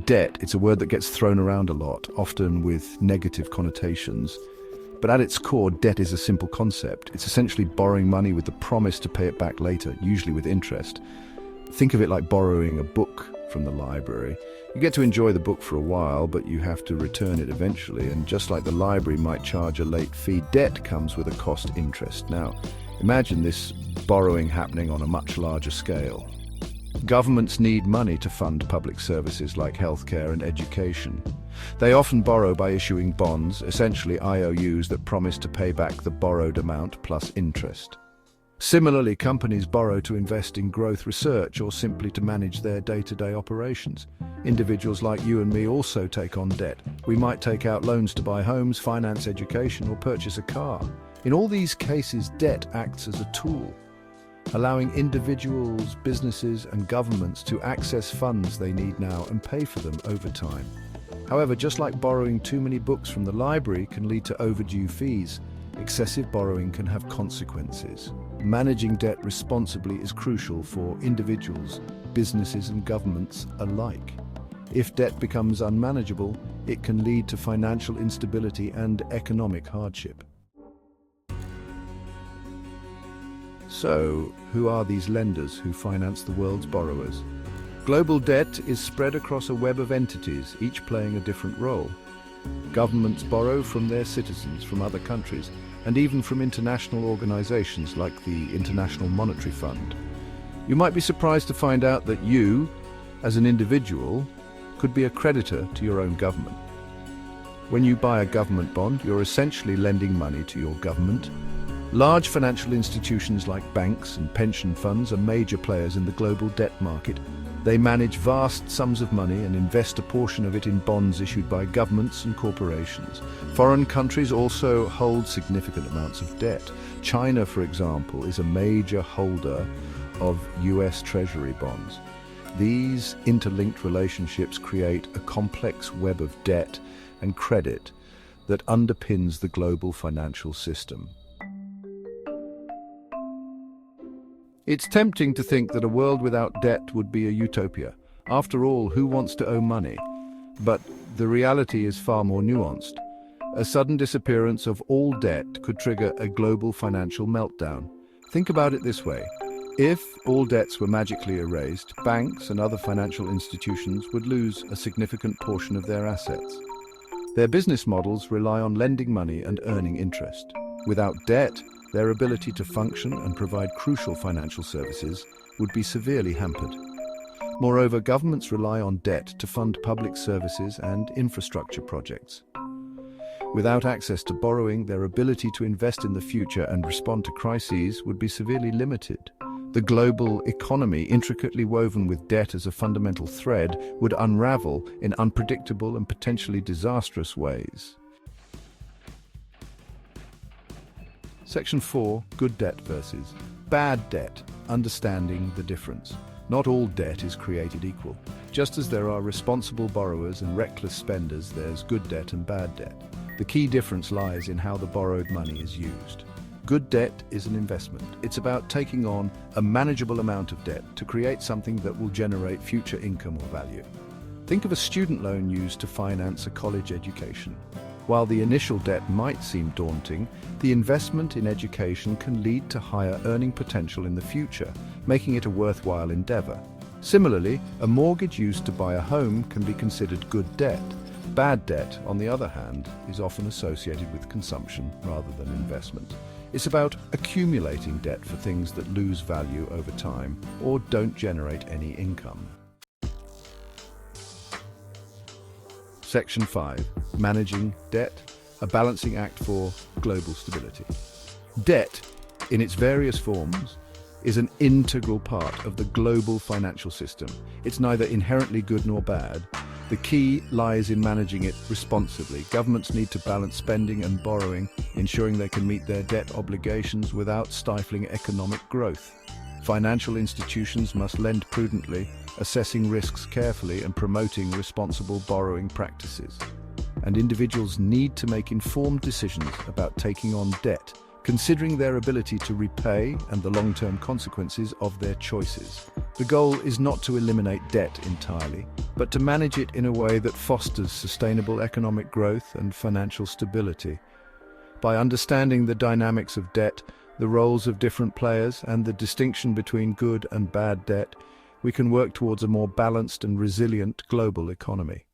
Debt, it's a word that gets thrown around a lot, often with negative connotations. But at its core, debt is a simple concept. It's essentially borrowing money with the promise to pay it back later, usually with interest. Think of it like borrowing a book from the library. You get to enjoy the book for a while, but you have to return it eventually. And just like the library might charge a late fee, debt comes with a cost interest. Now, imagine this borrowing happening on a much larger scale. Governments need money to fund public services like healthcare and education. They often borrow by issuing bonds, essentially IOUs that promise to pay back the borrowed amount plus interest. Similarly, companies borrow to invest in growth research or simply to manage their day-to-day operations. Individuals like you and me also take on debt. We might take out loans to buy homes, finance education, or purchase a car. In all these cases, debt acts as a tool, allowing individuals, businesses, and governments to access funds they need now and pay for them over time. However, just like borrowing too many books from the library can lead to overdue fees, excessive borrowing can have consequences. Managing debt responsibly is crucial for individuals, businesses, and governments alike. If debt becomes unmanageable, it can lead to financial instability and economic hardship. So, who are these lenders who finance the world's borrowers? Global debt is spread across a web of entities, each playing a different role. Governments borrow from their citizens, from other countries, and even from international organizations like the International Monetary Fund. You might be surprised to find out that you, as an individual, could be a creditor to your own government. When you buy a government bond, you're essentially lending money to your government. Large financial institutions like banks and pension funds are major players in the global debt market. They manage vast sums of money and invest a portion of it in bonds issued by governments and corporations. Foreign countries also hold significant amounts of debt. China, for example, is a major holder of US Treasury bonds. These interlinked relationships create a complex web of debt and credit that underpins the global financial system. It's tempting to think that a world without debt would be a utopia. After all, who wants to owe money? But the reality is far more nuanced. A sudden disappearance of all debt could trigger a global financial meltdown. Think about it this way. If all debts were magically erased, banks and other financial institutions would lose a significant portion of their assets. Their business models rely on lending money and earning interest. Without debt, their ability to function and provide crucial financial services would be severely hampered. Moreover, governments rely on debt to fund public services and infrastructure projects. Without access to borrowing, their ability to invest in the future and respond to crises would be severely limited. The global economy, intricately woven with debt as a fundamental thread, would unravel in unpredictable and potentially disastrous ways. Section 4. Good debt versus bad debt. Understanding the difference. Not all debt is created equal. Just as there are responsible borrowers and reckless spenders, there's good debt and bad debt. The key difference lies in how the borrowed money is used. Good debt is an investment. It's about taking on a manageable amount of debt to create something that will generate future income or value. Think of a student loan used to finance a college education. While the initial debt might seem daunting, the investment in education can lead to higher earning potential in the future, making it a worthwhile endeavor. Similarly, a mortgage used to buy a home can be considered good debt. Bad debt, on the other hand, is often associated with consumption rather than investment. It's about accumulating debt for things that lose value over time or don't generate any income. Section 5. Managing debt, a balancing act for global stability. Debt, in its various forms, is an integral part of the global financial system. It's neither inherently good nor bad. The key lies in managing it responsibly. Governments need to balance spending and borrowing, ensuring they can meet their debt obligations without stifling economic growth. Financial institutions must lend prudently, assessing risks carefully and promoting responsible borrowing practices. And individuals need to make informed decisions about taking on debt, considering their ability to repay and the long-term consequences of their choices. The goal is not to eliminate debt entirely, but to manage it in a way that fosters sustainable economic growth and financial stability. By understanding the dynamics of debt, the roles of different players, and the distinction between good and bad debt, we can work towards a more balanced and resilient global economy.